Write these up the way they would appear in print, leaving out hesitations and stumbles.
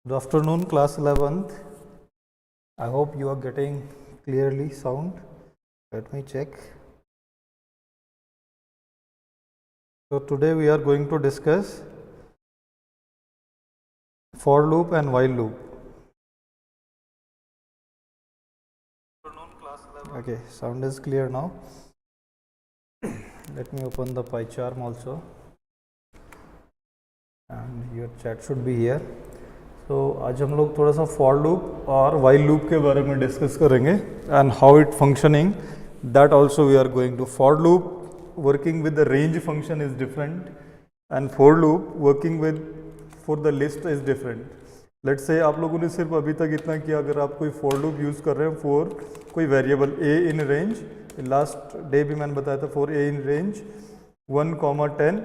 Good afternoon, class 11th. I hope you are getting clearly sound. Let me check. So today we are going to discuss for loop and while loop. Okay, sound is clear now. Let me open the pie chart also, and your chat should be here. तो आज हम लोग थोड़ा सा for loop और while loop के बारे में डिस्कस करेंगे and how it functioning that also we are going to. For loop working with the range function is different and for loop working with for the list is different. Let's say आप लोगों ने सिर्फ अभी तक इतना किया, अगर आप कोई फॉर लूप यूज़ कर रहे हैं फॉर कोई variable A in range, last day भी मैंने बताया था for a in range 1, 10,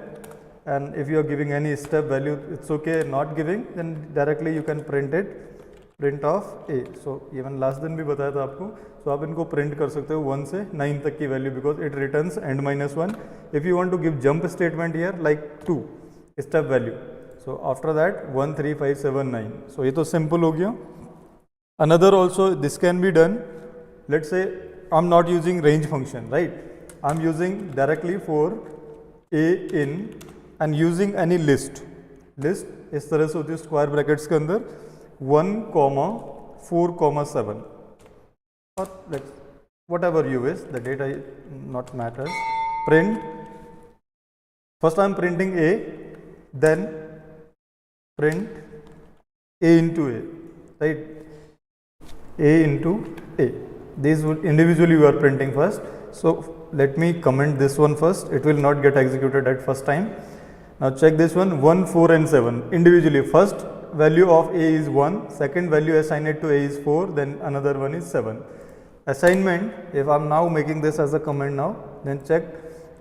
and if you are giving any step value it's okay, not giving then directly you can print of a. so even last दिन भी बताया था आपको, so आप इनको print कर सकते हो 1 से 9 तक की value because it returns n-1. if you want to give jump statement here like 2 step value, so after that 1, 3, 5, 7, 9. so ये तो simple हो गया. another also this can be done. let's say I'm not using range function, right? I'm using directly for a in and using any list इस तरह से होती है square brackets के अंदर 1, 4, 7 or like whatever you wish, the data not matters. print first I'm printing a, then print a into a, right? A into a, these would individually you are printing first. so let me comment this one first, it will not get executed at first time. Now check this one, 1, 4 and 7 individually. First value of a is 1, second value assigned to a is 4, then another one is 7. Assignment, if I am now making this as a comment now, then check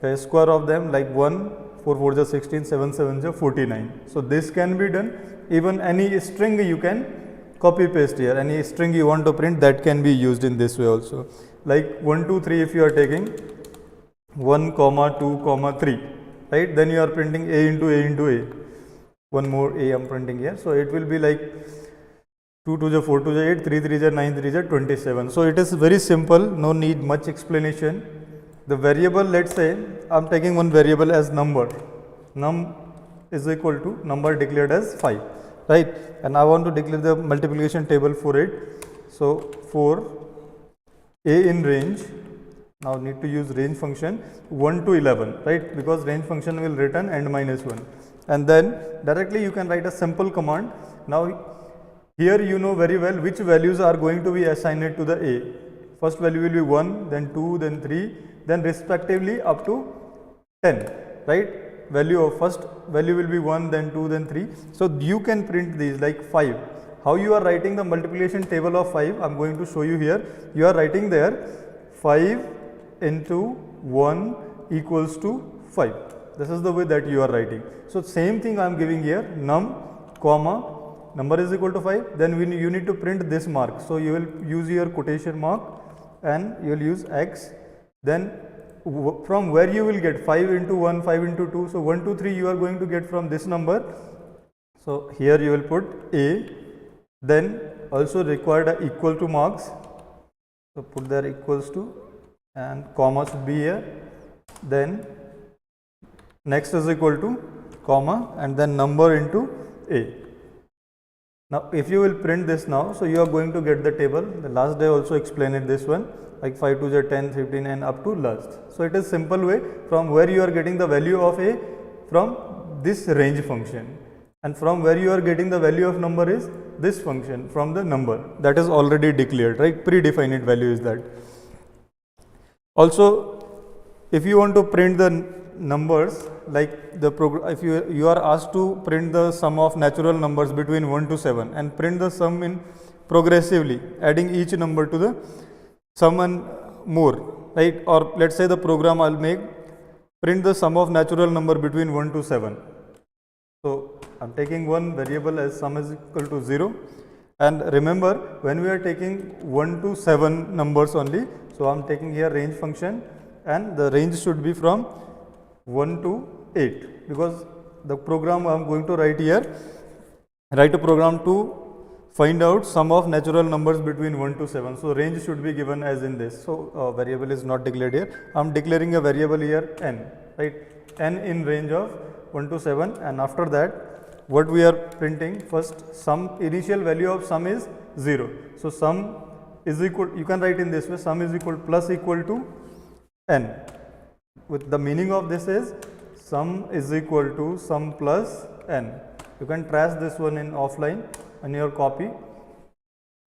the square of them like 1, 4, 4 is 16, 7, 7 is 49. So this can be done. Even any string you can copy paste here, any string you want to print that can be used in this way also. Like 1, 2, 3 if you are taking 1, 2, 3. right? Then you are printing a into a. One more a I am printing here. So it will be like 2, 2, 4, 2, 8, 3, 3, 9, 3, 27. So it is very simple, no need much explanation. The variable, let's say I am taking one variable as number. Num is equal to number declared as 5, right? And I want to declare the multiplication table for it. So for a in range, now need to use range function 1 to 11, right? Because range function will return n-1, and then directly you can write a simple command. Now here you know very well which values are going to be assigned to the a. First value will be 1, then 2, then 3, then respectively up to 10, right? Value of first value will be 1, then 2, then 3. so you can print these like 5. How you are writing the multiplication table of 5? I am going to show you here. You are writing there 5 into 1 equals to 5. This is the way that you are writing. So same thing I am giving here, num comma number is equal to 5, then you need to print this mark. So you will use your quotation mark and you will use x, then from where you will get 5 into 1, 5 into 2, so 1, 2, 3 you are going to get from this number. So here you will put a, then also required a equal to marks, so put there equals to and comma should be here, then next is equal to comma and then number into a. Now if you will print this now, so you are going to get the table. The last day also explained this one, like 5 to 10, 15 and up to last. So it is simple way from where you are getting the value of a from this range function, and from where you are getting the value of number is this function from the number that is already declared, right? Predefined value is that. Also if you want to print the numbers like the program, if you are asked to print the sum of natural numbers between 1 to 7 and print the sum in progressively adding each number to the sum and more, right? Or let's say the program I'll make print the sum of natural number between 1 to 7. so I'm taking one variable as sum is equal to 0, and remember when we are taking 1 to 7 numbers only, so I'm taking here range function and the range should be from 1 to 8, because the program I'm going to write here, write a program to find out sum of natural numbers between 1 to 7. So range should be given as in this. So variable is not declared here. I am declaring a variable here n, right? N in range of 1 to 7, and after that what we are printing, first sum, initial value of sum is 0. So sum is equal, you can write in this way, sum is equal plus equal to n. With the meaning of this is sum is equal to sum plus n. You can trace this one in offline on your copy.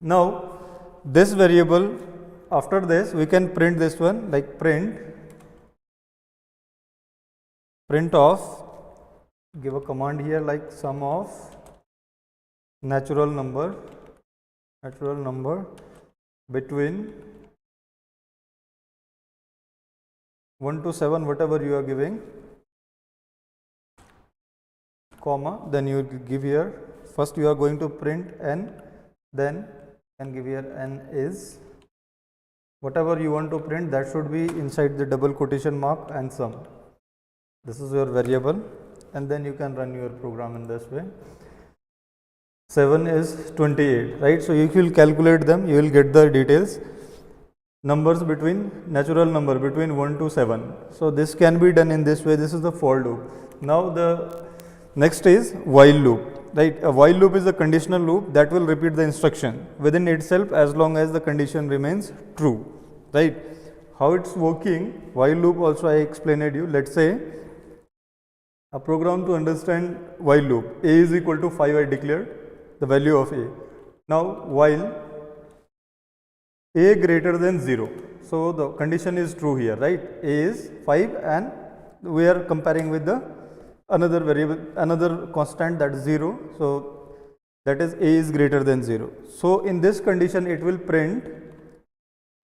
Now this variable, after this we can print this one, like print of, give a command here like sum of natural number between 1 to 7, whatever you are giving, comma, then you give here, first you are going to print n, then you can give here n is, whatever you want to print, that should be inside the double quotation mark and sum. This is your variable, and then you can run your program in this way. 7 is 28, right? So if you will calculate them, you will get the details. Numbers between, natural number between 1 to 7. So this can be done in this way. This is the for loop. Now the next is while loop, right? A while loop is a conditional loop that will repeat the instruction within itself as long as the condition remains true, right? How it's working, while loop also I explained you. Let's say a program to understand while loop, a is equal to 5, I declared the value of a. Now while a greater than 0, so the condition is true here, right? A is 5 and we are comparing with the another variable, another constant, that is 0. So that is a is greater than 0. So in this condition it will print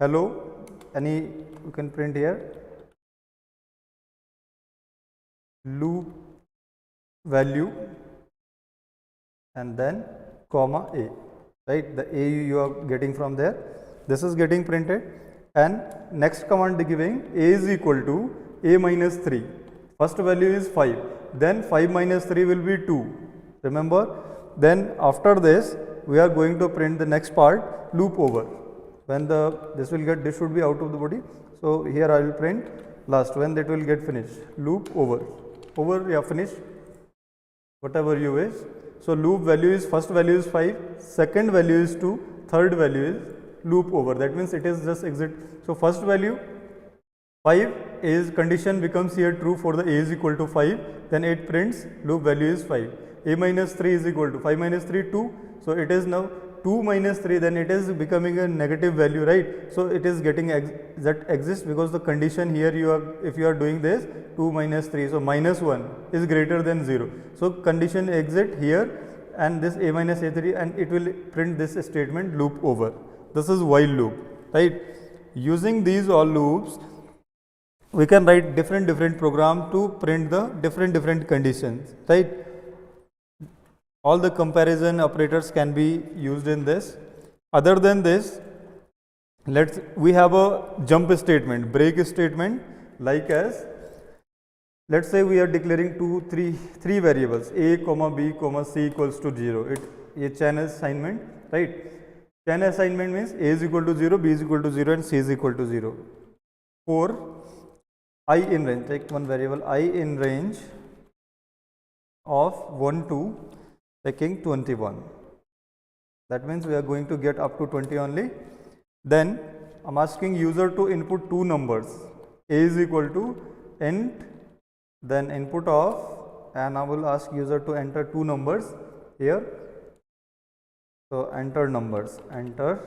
hello, any you can print here loop value and then comma a, right? The a you are getting from there, this is getting printed, and next command giving a is equal to a minus 3. First value is 5, then 5 minus 3 will be 2, remember. Then after this we are going to print the next part, loop over. When this should be out of the body, so here I will print last, when that will get finished, loop over, yeah, finished, whatever you wish. So loop value is, first value is 5, second value is 2, third value is loop over, that means it is just exit. So first value 5 is, condition becomes here true for the a is equal to 5, then it prints loop value is 5. A minus 3 is equal to 5 minus 3 2, so it is now 2 minus 3, then it is becoming a negative value, right? So it is getting that exists because the condition here you are, if you are doing this 2 minus 3, so minus 1 is greater than 0. So condition exit here and this a minus a3, and it will print this statement loop over. This is while loop, right? Using these all loops we can write different program to print the different conditions, right? All the comparison operators can be used in this. Other than this, we have a jump statement, break statement, like as, let's say we are declaring three variables, a comma b comma c equals to 0. A chain assignment, right? Chain assignment means a is equal to 0, b is equal to 0 and c is equal to 0. For I in range, take one variable I in range of 1 to taking 21. That means we are going to get up to 20 only. Then I am asking user to input two numbers, a is equal to int, then input of, and I will ask user to enter two numbers here. So enter numbers, enter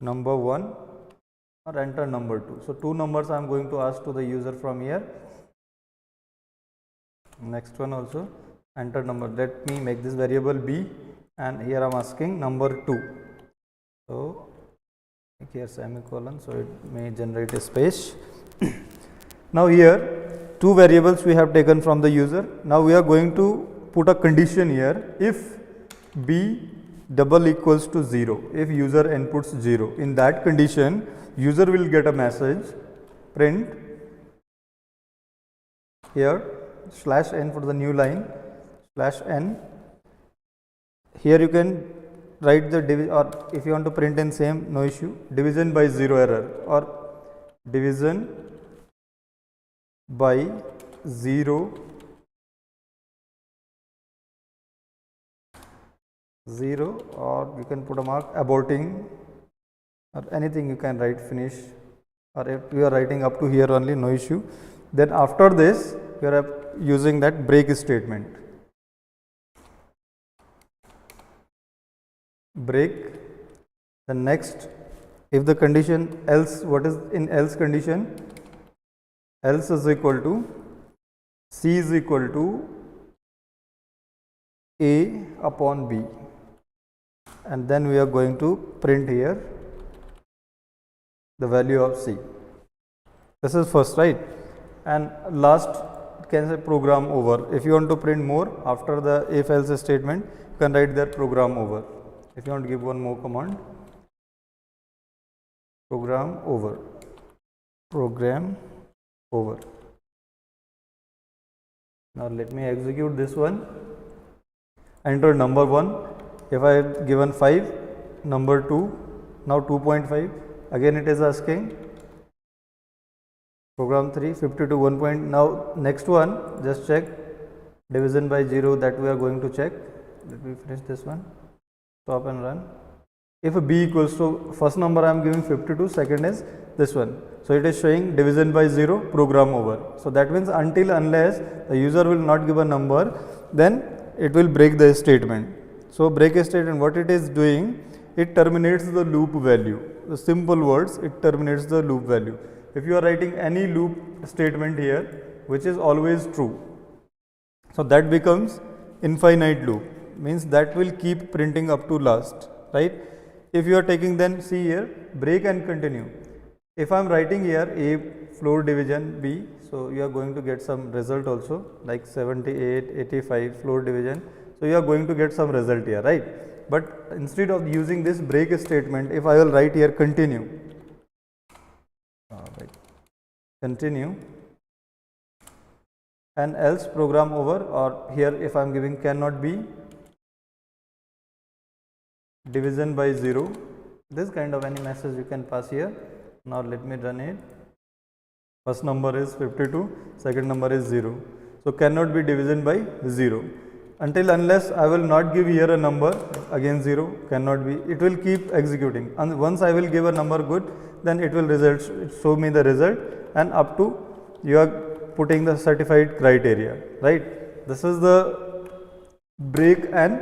number 1 or enter number 2. So two numbers I am going to ask to the user from here. Next one also enter number. Let me make this variable b, and here I am asking number 2. So here semicolon, so it may generate a space. Now here two variables we have taken from the user. Now we are going to put a condition here, if b double equals to 0, if user inputs 0, in that condition user will get a message, print here /n for the new line, /n. Here you can write the division, or if you want to print in same, no issue, division by 0 error or division by 0 or you can put a mark aborting or anything you can write finish, or if you are writing up to here only, no issue. Then after this you are using that break statement. Break. The next, if the condition else, what is in else condition? Else is equal to C is equal to A upon B, and then we are going to print here the value of C. This is first, right? And last, can say program over. If you want to print more after the if else statement, you can write there program over. If you want to give one more command, program over, program over. Now let me execute this one. Enter number 1. If I have given 5, number 2, now 2.5, again it is asking program 3, 52 1 point. Now next one, just check division by 0, that we are going to check. Let me finish this one, stop and run. If B equals to, first number I am giving 52, second is this one. So it is showing division by 0, program over. So that means until unless the user will not give a number, then it will break the statement. So break a statement, what it is doing, it terminates the loop value. The simple words, it terminates the loop value. If you are writing any loop statement here, which is always true, so that becomes infinite loop, means that will keep printing up to last, right? If you are taking, then see here, break and continue. If I am writing here A floor division B, so you are going to get some result also, like 78, 85 floor division. So you are going to get some result here, right? But instead of using this break statement, if I will write here continue, continue, and else program over, or here if I am giving cannot be division by 0, this kind of any message you can pass here. Now let me run it. First number is 52, second number is 0. So cannot be division by 0. Until unless I will not give here a number, again 0, cannot be, it will keep executing. And once I will give a number good, then it will show me the result, and up to you are putting the certified criteria, right? This is the break and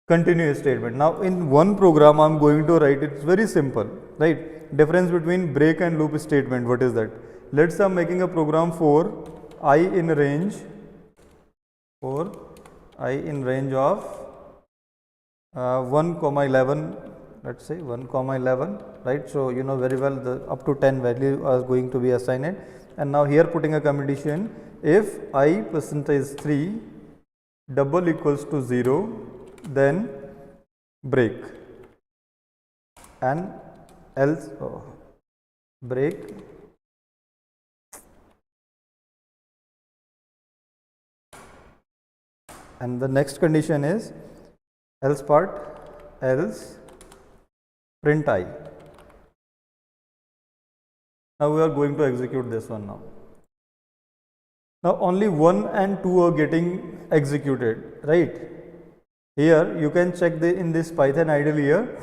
continue statement. Now in one program I am going to write, it's very simple, right? Difference between break and loop statement, what is that? Let's say I am making a program for I in range, of 1, 11, let's say 1, 11, right? So you know very well the up to 10 value are going to be assigned, and now here putting a condition, if I percentage 3 double equals to 0, then break, and else break, and the next condition is else part, else print I. Now we are going to execute this one now. Now only 1 and 2 are getting executed, right? Here you can check in this Python idle here.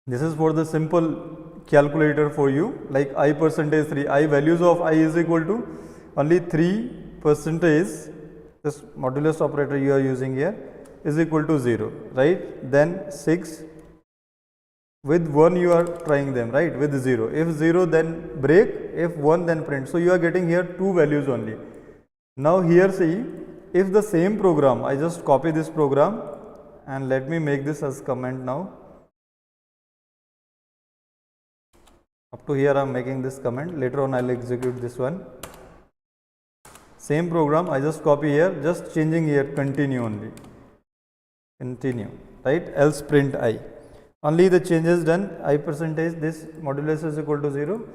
This is for the simple calculator for you, like I percentage 3, I values of I is equal to only 3 percentage, this modulus operator you are using here is equal to 0, right? Then 6, with 1 you are trying them, right? With 0, if 0 then break, if 1 then print. So you are getting here 2 values only. Now here see, if the same program, I just copy this program and let me make this as comment now. Up to here I am making this comment, later on I will execute this one. Same program, I just copy here, just changing here continue only, continue, right? Else print I. Only the changes done, I percentage, this modulus is equal to 0.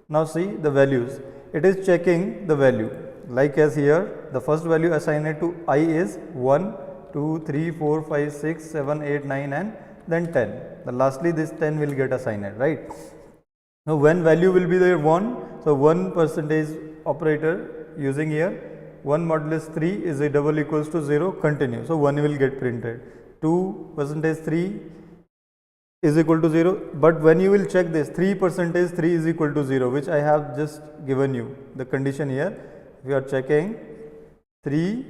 Now see the values, it is checking the value, like as here the first value assigned to I is 1, 2, 3, 4, 5, 6, 7, 8, 9 and then 10. Then lastly this 10 will get assigned, right? Now when value will be there 1, so 1 percentage operator using here 1 modulus 3 is a double equals to 0, continue. So 1 will get printed. 2 percentage 3 is equal to 0, but when you will check this 3 percentage 3 is equal to 0, which I have just given you the condition here. We are checking 3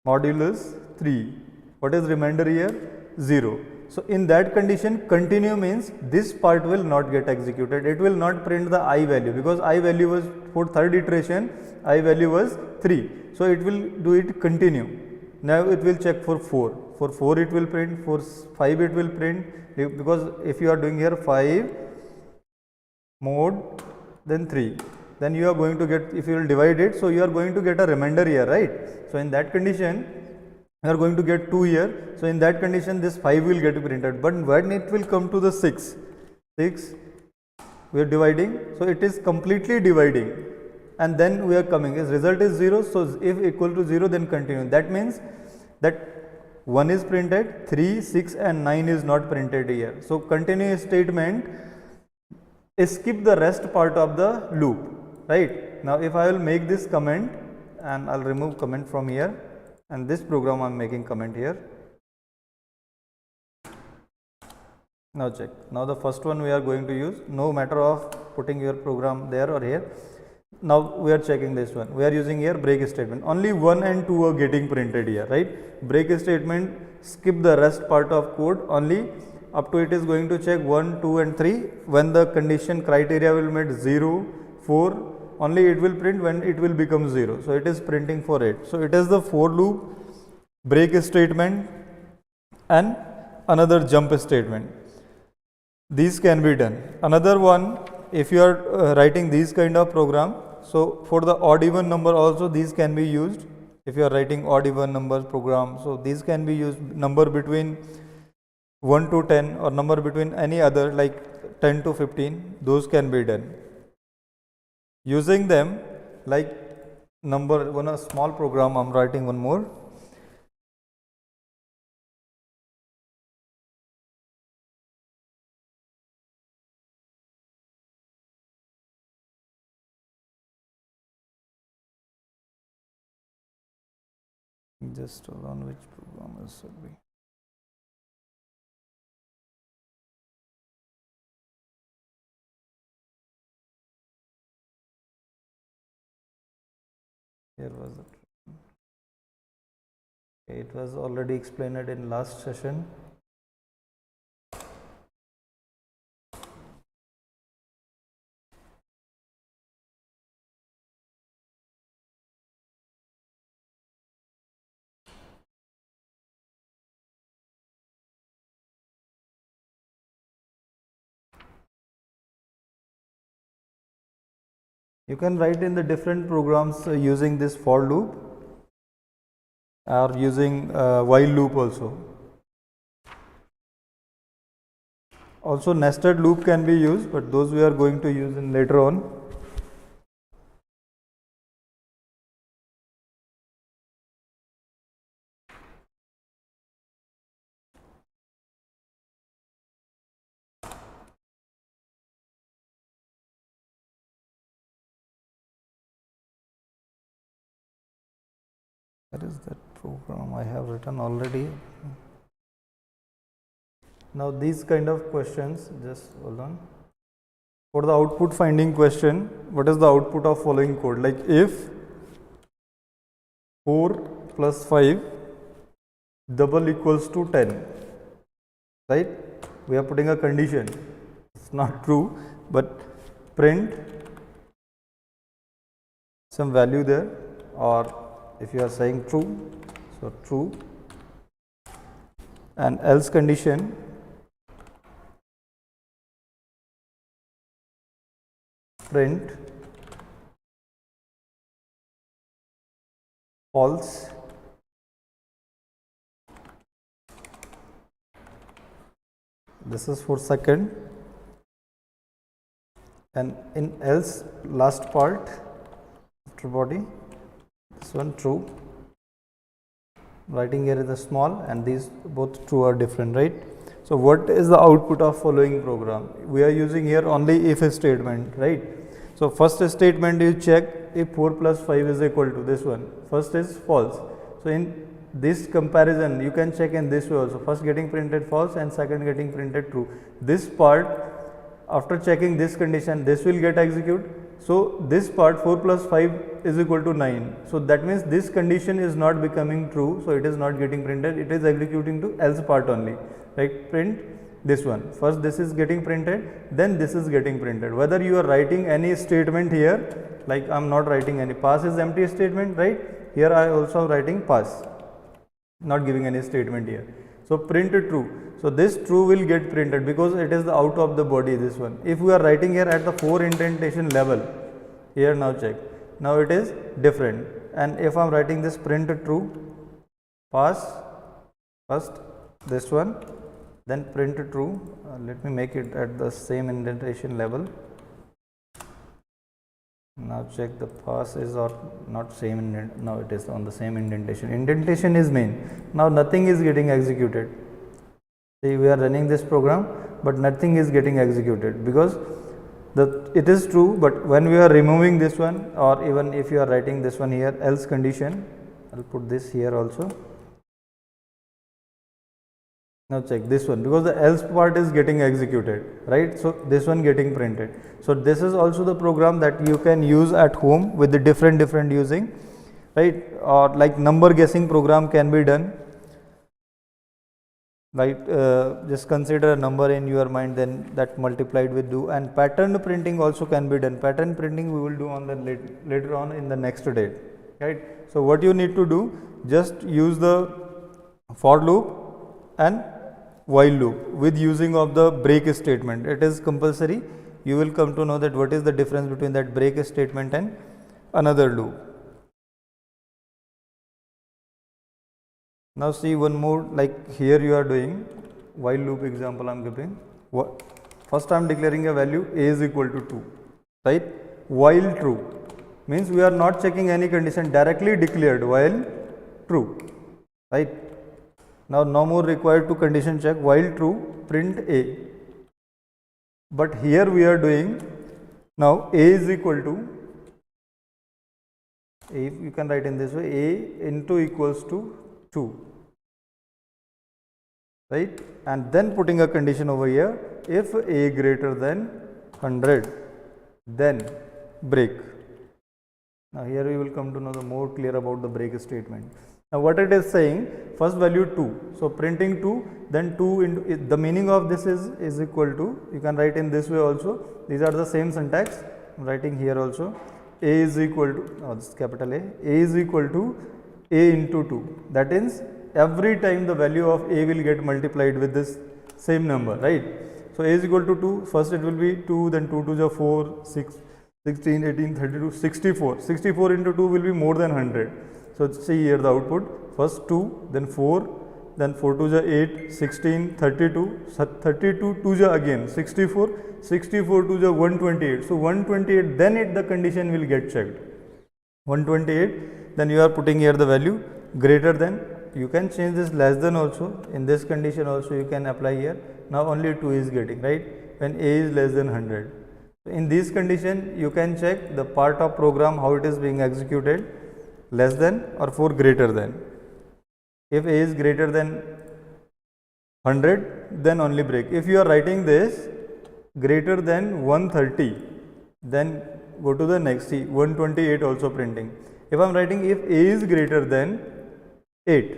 modulus 3, what is remainder here? 0. So in that condition, continue means this part will not get executed. It will not print the I value, because I value was for third iteration, I value was 3. So it will do it continue. Now it will check for 4. For 4 it will print, for 5 it will print, because if you are doing here 5 mod then 3, then you are going to get, if you will divide it, so you are going to get a remainder here, right? So in that condition you are going to get 2 here. So in that condition this 5 will get printed, but when it will come to the 6 we are dividing, so it is completely dividing, and then we are coming, its result is 0. So if equal to 0 then continue. That means that 1 is printed, 3, 6 and 9 is not printed here. So continue statement skip the rest part of the loop, right? Now if I will make this comment, and I will remove comment from here, and this program I am making comment here. Now check. Now the first one we are going to use, no matter of putting your program there or here. Now we are checking this one. We are using here break statement. Only 1 and 2 are getting printed here, right? Break statement, skip the rest part of code, only up to it is going to check 1, 2 and 3. When the condition criteria will meet 0, 4, only it will print when it will become 0. So it is printing for it. So it is the for loop, break statement and another jump statement. These can be done. Another one, if you are writing these kind of program, so for the odd even number also these can be used. If you are writing odd even numbers program, so these can be used, number between 1 to 10 or number between any other like 10 to 15, those can be done. Using them like number one, a small program I am writing one more. Just hold on, which program is should be. Here was it. Okay, it was already explained in last session. You can write in the different programs using this for loop or using while loop also. Also nested loop can be used, but those we are going to use in later on. What is that program I have written already? Now these kind of questions, just hold on. For the output finding question, what is the output of following code? Like if 4 plus 5 double equals to 10, right? We are putting a condition. It's not true, but print some value there, or if you are saying true, so true, and else condition print false. This is for second, and in else last part after body, this one true, writing here is a small, and these both true are different, right? So what is the output of following program? We are using here only if statement, right? So first statement you check if 4 plus 5 is equal to this one. First is false. So in this comparison you can check in this way also, first getting printed false and second getting printed true. This part, after checking this condition, this will get executed. So this part 4 plus 5 is equal to 9. So that means this condition is not becoming true. So it is not getting printed. It is executing to else part only. Like print this one. First this is getting printed, then this is getting printed. Whether you are writing any statement here, like I am not writing any, pass is empty statement, right? Here I also writing pass, not giving any statement here. So print true. So this true will get printed because it is the out of the body, this one. If we are writing here at the 4 indentation level, here now check, now it is different. And if I am writing this print true, pass first this one, then print true. Let me make it at the same indentation level. Now check the pass is or not same indent. Now it is on the same indentation. Indentation is main. Now nothing is getting executed. See, we are running this program, but nothing is getting executed because it is true. But when we are removing this one, or even if you are writing this one here, else condition, I'll put this here also. Now check this one, because the else part is getting executed, right? So this one getting printed. So this is also the program that you can use at home with the different using, right? Or like number guessing program can be done, right? Just consider a number in your mind, then that multiplied with do. And pattern printing also can be done. Pattern printing we will do on the later on in the next date, right? So what you need to do, just use the for loop and while loop with using of the break statement. It is compulsory. You will come to know that what is the difference between that break statement and another loop. Now see one more, like here you are doing while loop example I am giving. First I am declaring a value a is equal to 2, right? While true means we are not checking any condition, directly declared while true, right? Now no more required to condition check, while true print a. But here we are doing now a is equal to, if you can write in this way, a into equals to 2, right? And then putting a condition over here, if a greater than 100, then break. Now here you will come to know the more clear about the break statement. Now what it is saying, first value 2, so printing 2, then 2 into, the meaning of this is equal to, you can write in this way also, these are the same syntax, I am writing here also, a is equal to, this is capital A is equal to a into 2, that is every time the value of a will get multiplied with this same number, right? So a is equal to 2, first it will be 2, then 2 to the 4, 6, 16, 18, 32, 64, 64 into 2 will be more than 100. So see here the output, first 2, then 4, then 4 to the 8, 16, 32, 32 to the again 64, 64 to the 128. So 128, then the condition will get checked. 128, then you are putting here the value greater than, you can change this less than also, in this condition also you can apply here. Now only 2 is getting, right, when a is less than 100. In this condition you can check the part of program how it is being executed, less than or for greater than. If a is greater than 100, then only break. If you are writing this greater than 130, then go to the next, see 128 also printing. If I am writing if a is greater than 8,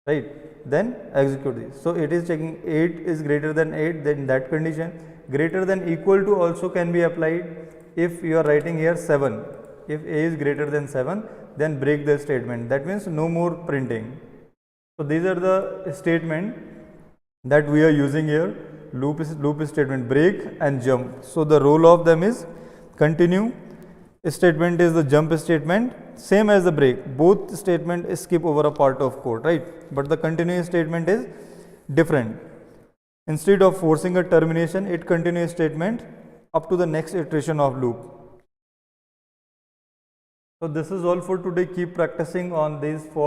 right, then execute this. So it is checking 8 is greater than 8, then that condition. Greater than equal to also can be applied if you are writing here 7. If a is greater than 7, then break the statement, that means no more printing. So these are the statement that we are using here, loop statement, break and jump. So the role of them is continue statement is the jump statement, same as the break, both statement skip over a part of code, right? But the continue statement is different. Instead of forcing a termination, it continues statement up to the next iteration of loop. So this is all for today. Keep practicing on these 4